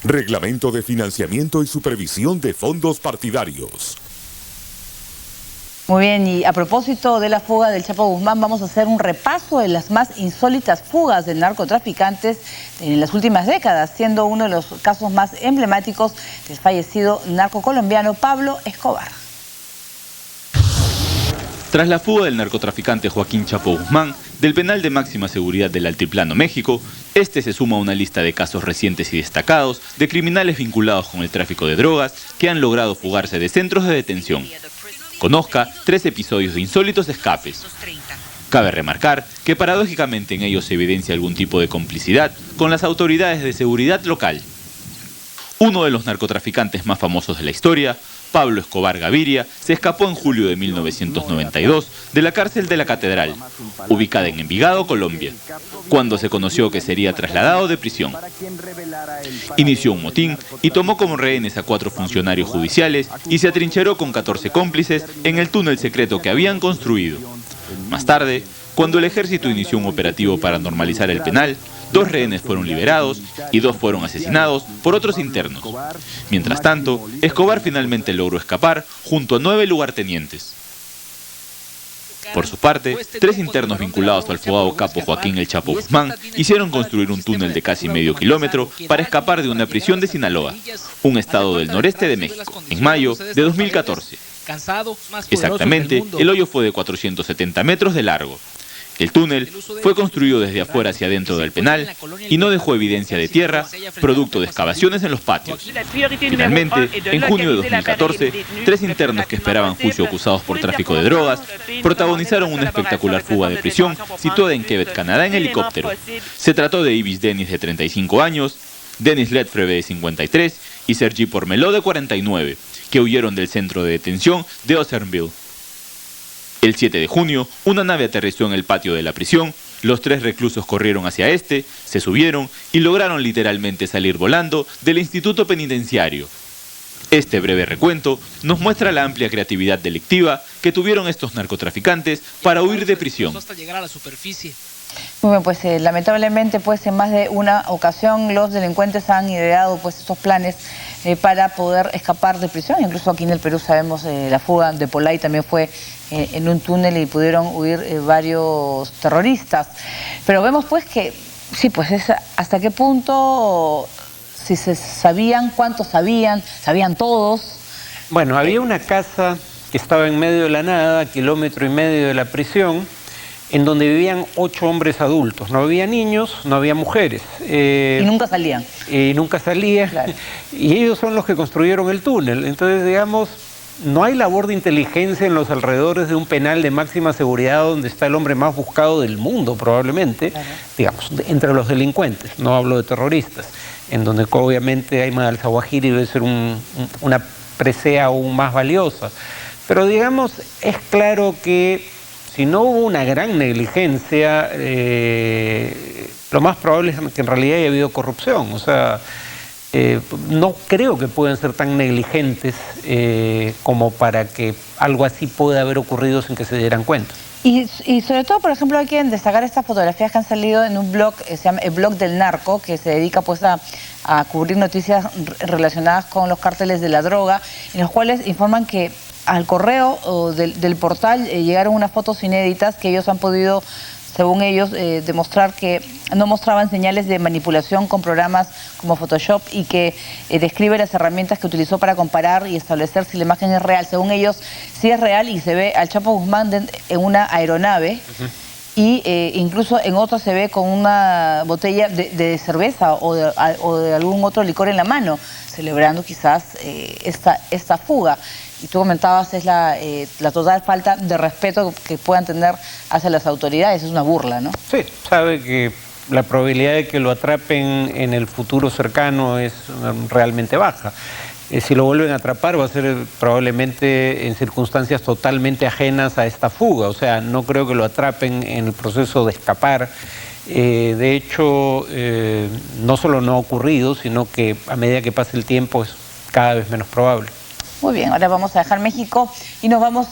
Reglamento de financiamiento y supervisión de fondos partidarios. Muy bien, y a propósito de la fuga del Chapo Guzmán, vamos a hacer un repaso de las más insólitas fugas de narcotraficantes en las últimas décadas, siendo uno de los casos más emblemáticos del fallecido narcocolombiano Pablo Escobar. Tras la fuga del narcotraficante Joaquín Chapo Guzmán del penal de máxima seguridad del Altiplano, México, este se suma a una lista de casos recientes y destacados de criminales vinculados con el tráfico de drogas que han logrado fugarse de centros de detención. Conozca 3 episodios de insólitos escapes. Cabe remarcar que paradójicamente en ellos se evidencia algún tipo de complicidad con las autoridades de seguridad local. Uno de los narcotraficantes más famosos de la historia, Pablo Escobar Gaviria, se escapó en julio de 1992 de la cárcel de la Catedral, ubicada en Envigado, Colombia, cuando se conoció que sería trasladado de prisión. Inició un motín y tomó como rehenes a 4 funcionarios judiciales y se atrincheró con 14 cómplices en el túnel secreto que habían construido. Más tarde, cuando el ejército inició un operativo para normalizar el penal, 2 rehenes fueron liberados y 2 fueron asesinados por otros internos. Mientras tanto, Escobar finalmente logró escapar junto a 9 lugartenientes. Por su parte, 3 internos vinculados al fugado capo Joaquín El Chapo Guzmán hicieron construir un túnel de casi medio kilómetro para escapar de una prisión de Sinaloa, un estado del noreste de México, en mayo de 2014. Exactamente, el hoyo fue de 470 metros de largo. El túnel fue construido desde afuera hacia adentro del penal y no dejó evidencia de tierra, producto de excavaciones en los patios. Finalmente, en junio de 2014, 3 internos que esperaban juicio acusados por tráfico de drogas protagonizaron una espectacular fuga de prisión situada en Quebec, Canadá, en helicóptero. Se trató de Ibis Denis, de 35 años, Denis Ledfreve, de 53, y Sergi Pormeló, de 49, que huyeron del centro de detención de Ozernville. El 7 de junio, una nave aterrizó en el patio de la prisión, los 3 reclusos corrieron hacia este, se subieron y lograron literalmente salir volando del instituto penitenciario. Este breve recuento nos muestra la amplia creatividad delictiva que tuvieron estos narcotraficantes para huir de prisión. Muy bien, pues lamentablemente pues en más de una ocasión los delincuentes han ideado pues estos planes para poder escapar de prisión. Incluso aquí en el Perú sabemos la fuga de Polay también fue en un túnel y pudieron huir varios terroristas. Pero vemos pues que sí, pues es hasta qué punto, si se sabían, cuántos sabían todos. Bueno, había una casa que estaba en medio de la nada, a 1,5 kilómetros de la prisión, en donde vivían 8 hombres adultos. No había niños, no había mujeres. Y nunca salían. Y nunca salían. Claro. Y ellos son los que construyeron el túnel. Entonces, digamos, no hay labor de inteligencia en los alrededores de un penal de máxima seguridad donde está el hombre más buscado del mundo, probablemente, claro, digamos, entre los delincuentes. No hablo de terroristas, en donde obviamente Ayman al-Zawahiri debe ser una presea aún más valiosa. Pero, digamos, es claro que si no hubo una gran negligencia, lo más probable es que en realidad haya habido corrupción. O sea, no creo que puedan ser tan negligentes como para que algo así pueda haber ocurrido sin que se dieran cuenta. Y sobre todo, por ejemplo, hay que destacar estas fotografías que han salido en un blog, se llama el Blog del Narco, que se dedica pues a cubrir noticias relacionadas con los cárteles de la droga, en los cuales informan que al correo del portal llegaron unas fotos inéditas que ellos han podido, según ellos, demostrar que no mostraban señales de manipulación con programas como Photoshop y que describe las herramientas que utilizó para comparar y establecer si la imagen es real. Según ellos, sí es real y se ve al Chapo Guzmán en una aeronave. Y incluso en otro se ve con una botella de cerveza o de algún otro licor en la mano, celebrando quizás esta fuga. Y tú comentabas, es la total falta de respeto que puedan tener hacia las autoridades, es una burla, ¿no? Sí, sabe que la probabilidad de que lo atrapen en el futuro cercano es realmente baja. Si lo vuelven a atrapar va a ser probablemente en circunstancias totalmente ajenas a esta fuga. O sea, no creo que lo atrapen en el proceso de escapar. De hecho, no solo no ha ocurrido, sino que a medida que pase el tiempo es cada vez menos probable. Muy bien, ahora vamos a dejar México y nos vamos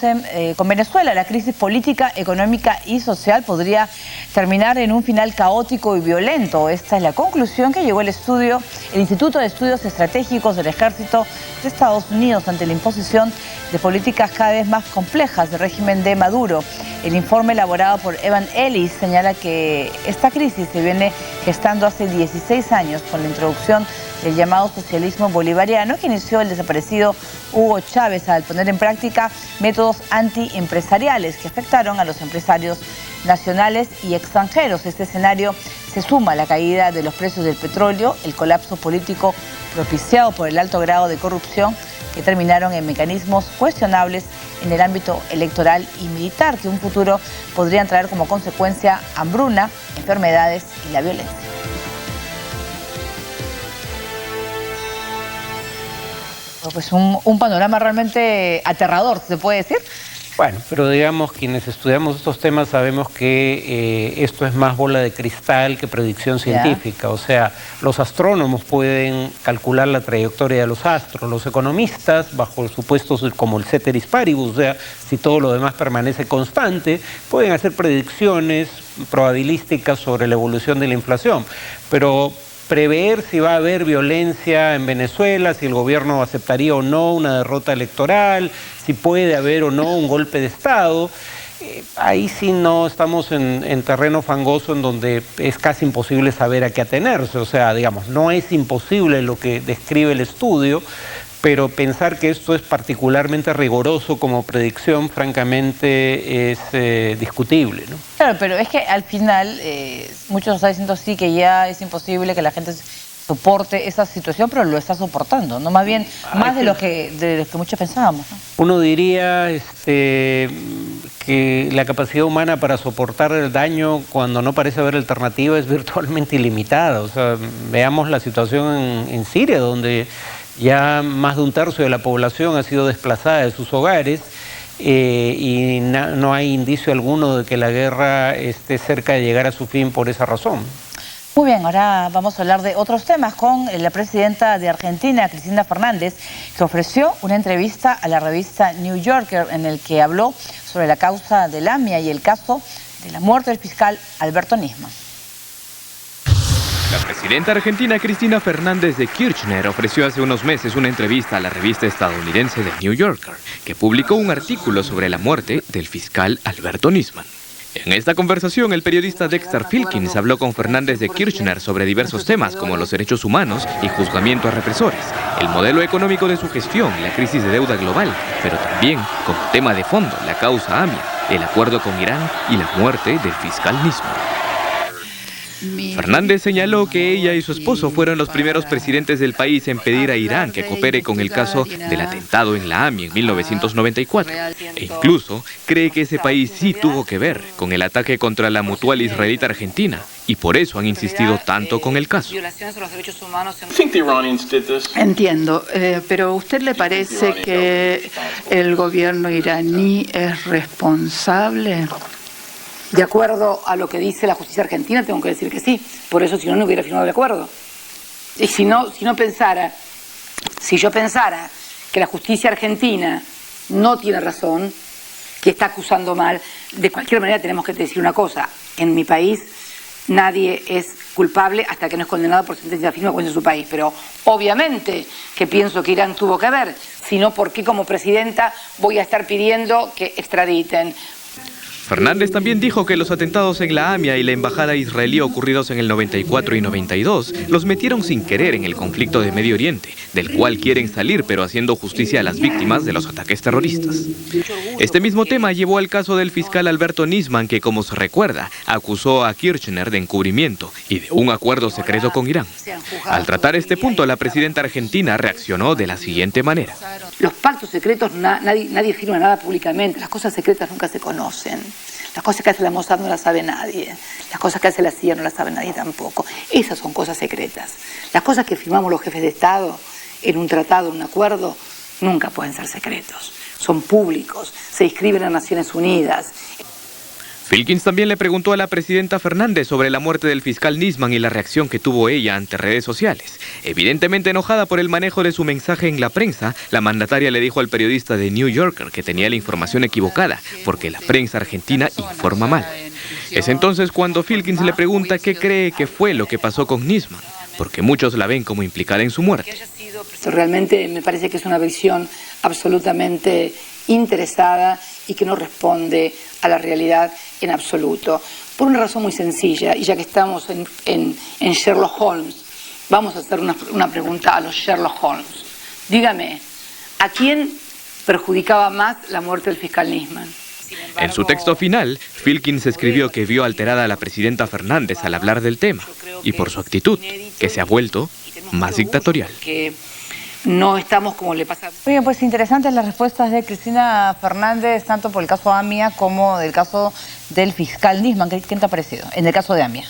con Venezuela. La crisis política, económica y social podría terminar en un final caótico y violento. Esta es la conclusión que llegó el Instituto de Estudios Estratégicos del Ejército de Estados Unidos ante la imposición de políticas cada vez más complejas del régimen de Maduro. El informe elaborado por Evan Ellis señala que esta crisis se viene gestando hace 16 años con la introducción del llamado socialismo bolivariano que inició el desaparecido Hugo Chávez al poner en práctica métodos antiempresariales que afectaron a los empresarios nacionales y extranjeros. Este escenario se suma a la caída de los precios del petróleo, el colapso político propiciado por el alto grado de corrupción que terminaron en mecanismos cuestionables en el ámbito electoral y militar, que en un futuro podrían traer como consecuencia hambruna, enfermedades y la violencia. Pues un panorama realmente aterrador, ¿se puede decir? Bueno, pero digamos, quienes estudiamos estos temas sabemos que esto es más bola de cristal que predicción científica. O sea, los astrónomos pueden calcular la trayectoria de los astros, los economistas, bajo supuestos como el ceteris paribus, o sea, si todo lo demás permanece constante, pueden hacer predicciones probabilísticas sobre la evolución de la inflación. Pero prever si va a haber violencia en Venezuela, si el gobierno aceptaría o no una derrota electoral, si puede haber o no un golpe de Estado, ahí sí no estamos en terreno fangoso en donde es casi imposible saber a qué atenerse. O sea, digamos, no es imposible lo que describe el estudio, pero pensar que esto es particularmente riguroso como predicción, francamente, es discutible, ¿no? Claro, pero es que al final muchos están diciendo sí que ya es imposible que la gente soporte esa situación, pero lo está soportando, ¿no? Más bien, más de lo que muchos pensábamos, ¿no? Uno diría que la capacidad humana para soportar el daño cuando no parece haber alternativa es virtualmente ilimitada. O sea, veamos la situación en Siria, donde ya más de un tercio de la población ha sido desplazada de sus hogares y no hay indicio alguno de que la guerra esté cerca de llegar a su fin por esa razón. Muy bien, ahora vamos a hablar de otros temas con la presidenta de Argentina, Cristina Fernández, que ofreció una entrevista a la revista New Yorker en el que habló sobre la causa del AMIA y el caso de la muerte del fiscal Alberto Nisman. La presidenta argentina Cristina Fernández de Kirchner ofreció hace unos meses una entrevista a la revista estadounidense The New Yorker, que publicó un artículo sobre la muerte del fiscal Alberto Nisman. En esta conversación, el periodista Dexter Filkins habló con Fernández de Kirchner sobre diversos temas como los derechos humanos y juzgamiento a represores, el modelo económico de su gestión, la crisis de deuda global, pero también como tema de fondo la causa AMIA, el acuerdo con Irán y la muerte del fiscal Nisman. Fernández señaló que ella y su esposo fueron los primeros presidentes del país en pedir a Irán que coopere con el caso del atentado en la AMIA en 1994. E incluso cree que ese país sí tuvo que ver con el ataque contra la mutual israelita argentina y por eso han insistido tanto con el caso. Entiendo, pero ¿a usted le parece que el gobierno iraní es responsable? De acuerdo a lo que dice la justicia argentina, tengo que decir que sí. Por eso, si no, no hubiera firmado el acuerdo. Y si yo pensara que la justicia argentina no tiene razón, que está acusando mal, de cualquier manera tenemos que decir una cosa. En mi país nadie es culpable hasta que no es condenado por sentencia firme en su país. Pero obviamente que pienso que Irán tuvo que ver. Si no, ¿por qué como presidenta voy a estar pidiendo que extraditen? Fernández también dijo que los atentados en la AMIA y la embajada israelí ocurridos en el 94 y 92 los metieron sin querer en el conflicto de Medio Oriente, del cual quieren salir pero haciendo justicia a las víctimas de los ataques terroristas. Este mismo tema llevó al caso del fiscal Alberto Nisman, que, como se recuerda, acusó a Kirchner de encubrimiento y de un acuerdo secreto con Irán. Al tratar este punto, la presidenta argentina reaccionó de la siguiente manera. Los pactos secretos, nadie firma nada públicamente, las cosas secretas nunca se conocen. Las cosas que hace la Mossad no las sabe nadie. Las cosas que hace la CIA no las sabe nadie tampoco. Esas son cosas secretas. Las cosas que firmamos los jefes de Estado en un tratado, en un acuerdo, nunca pueden ser secretos. Son públicos, se inscriben en Naciones Unidas. Filkins también le preguntó a la presidenta Fernández sobre la muerte del fiscal Nisman y la reacción que tuvo ella ante redes sociales. Evidentemente enojada por el manejo de su mensaje en la prensa, la mandataria le dijo al periodista de New Yorker que tenía la información equivocada, porque la prensa argentina informa mal. Es entonces cuando Filkins le pregunta qué cree que fue lo que pasó con Nisman, porque muchos la ven como implicada en su muerte. Realmente me parece que es una visión absolutamente interesada y que no responde a la realidad en absoluto. Por una razón muy sencilla, y ya que estamos en Sherlock Holmes, vamos a hacer una pregunta a los Sherlock Holmes. Dígame, ¿a quién perjudicaba más la muerte del fiscal Nisman? En su texto final, Filkins escribió que vio alterada a la presidenta Fernández al hablar del tema, y por su actitud, que se ha vuelto más dictatorial. No estamos como le pasa. Muy bien, pues interesantes las respuestas de Cristina Fernández, tanto por el caso AMIA como del caso del fiscal Nisman. ¿Qué te ha parecido en el caso de AMIA?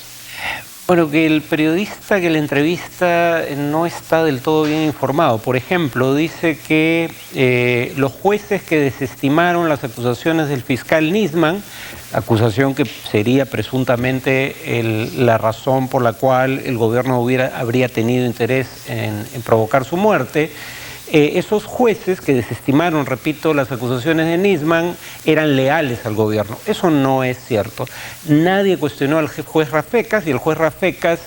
Bueno, que el periodista que la entrevista no está del todo bien informado. Por ejemplo, dice que los jueces que desestimaron las acusaciones del fiscal Nisman, acusación que sería presuntamente la razón por la cual el gobierno habría tenido interés en provocar su muerte, esos jueces que desestimaron, repito, las acusaciones de Nisman eran leales al gobierno. Eso no es cierto. Nadie cuestionó al juez Rafecas y el juez Rafecas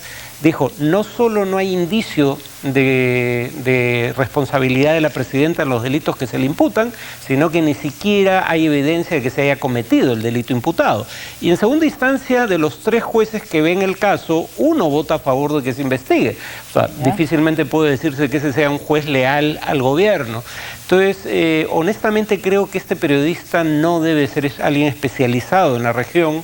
dijo, no solo no hay indicio de responsabilidad de la presidenta en los delitos que se le imputan, sino que ni siquiera hay evidencia de que se haya cometido el delito imputado. Y en segunda instancia, de los 3 jueces que ven el caso, uno vota a favor de que se investigue. O sea, difícilmente puede decirse que ese sea un juez leal al gobierno. Entonces, honestamente creo que este periodista no debe ser alguien especializado en la región,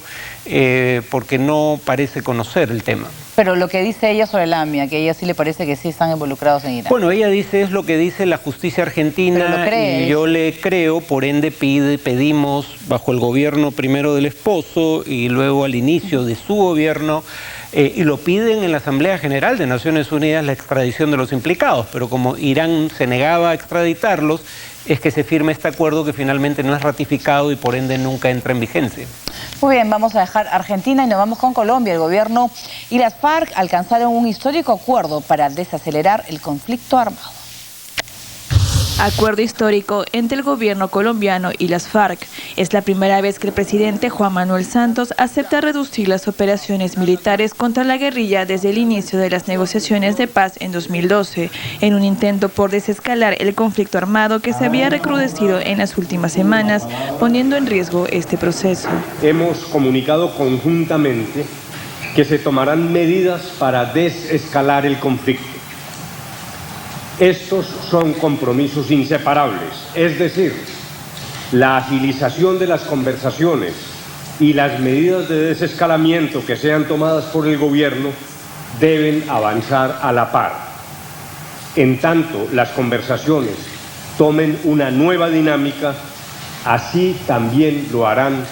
porque no parece conocer el tema. Pero lo que dice ella sobre la AMIA, que a ella sí le parece que sí están involucrados en Irán. Bueno, ella dice es lo que dice la justicia argentina y yo le creo, por ende pedimos bajo el gobierno primero del esposo y luego al inicio de su gobierno, y lo piden en la Asamblea General de Naciones Unidas la extradición de los implicados, pero como Irán se negaba a extraditarlos, es que se firma este acuerdo que finalmente no es ratificado y por ende nunca entra en vigencia. Muy bien, vamos a dejar Argentina y nos vamos con Colombia. El gobierno y las FARC alcanzaron un histórico acuerdo para desacelerar el conflicto armado. Acuerdo histórico entre el gobierno colombiano y las FARC. Es la primera vez que el presidente Juan Manuel Santos acepta reducir las operaciones militares contra la guerrilla desde el inicio de las negociaciones de paz en 2012, en un intento por desescalar el conflicto armado que se había recrudecido en las últimas semanas, poniendo en riesgo este proceso. Hemos comunicado conjuntamente que se tomarán medidas para desescalar el conflicto. Estos son compromisos inseparables, es decir, la agilización de las conversaciones y las medidas de desescalamiento que sean tomadas por el gobierno deben avanzar a la par. En tanto las conversaciones tomen una nueva dinámica, así también lo harán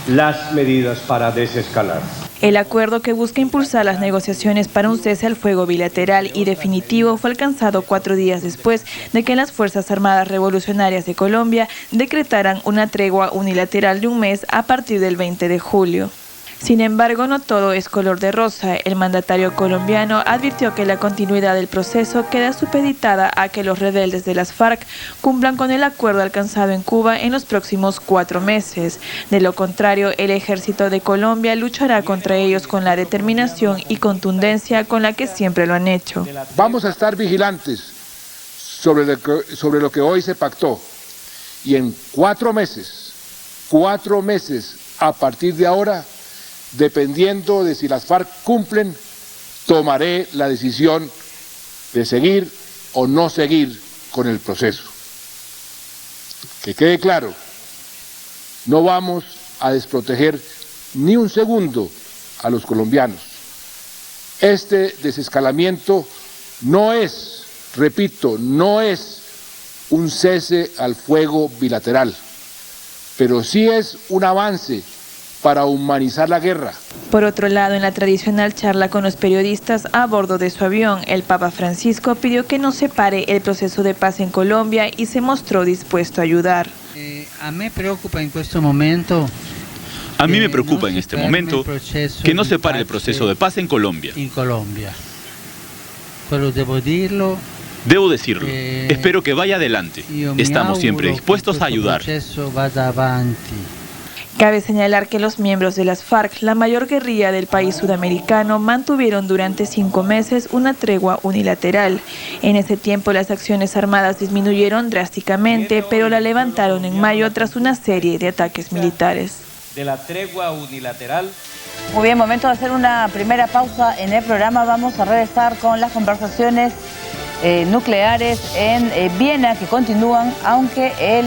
las medidas para desescalar. El acuerdo que busca impulsar las negociaciones para un cese al fuego bilateral y definitivo fue alcanzado 4 días después de que las Fuerzas Armadas Revolucionarias de Colombia decretaran una tregua unilateral de un mes a partir del 20 de julio. Sin embargo, no todo es color de rosa. El mandatario colombiano advirtió que la continuidad del proceso queda supeditada a que los rebeldes de las FARC cumplan con el acuerdo alcanzado en Cuba en los próximos 4 meses. De lo contrario, el ejército de Colombia luchará contra ellos con la determinación y contundencia con la que siempre lo han hecho. Vamos a estar vigilantes sobre lo que hoy se pactó y en 4 meses a partir de ahora, dependiendo de si las FARC cumplen, tomaré la decisión de seguir o no seguir con el proceso. Que quede claro, no vamos a desproteger ni un segundo a los colombianos. Este desescalamiento no es, repito, no es un cese al fuego bilateral, pero sí es un avance para humanizar la guerra. Por otro lado, en la tradicional charla con los periodistas a bordo de su avión, el Papa Francisco pidió que no se pare el proceso de paz en Colombia y se mostró dispuesto a ayudar. A me preocupa en questo momento. A mí me preocupa en este momento que no se pare el proceso de paz en Colombia. Debo decirlo, espero que vaya adelante. Estamos siempre dispuestos a ayudar. Cabe señalar que los miembros de las FARC, la mayor guerrilla del país sudamericano, mantuvieron durante 5 meses una tregua unilateral. En ese tiempo las acciones armadas disminuyeron drásticamente, pero la levantaron en mayo tras una serie de ataques militares. De la tregua unilateral. Muy bien, momento de hacer una primera pausa en el programa. Vamos a regresar con las conversaciones nucleares en Viena que continúan, aunque el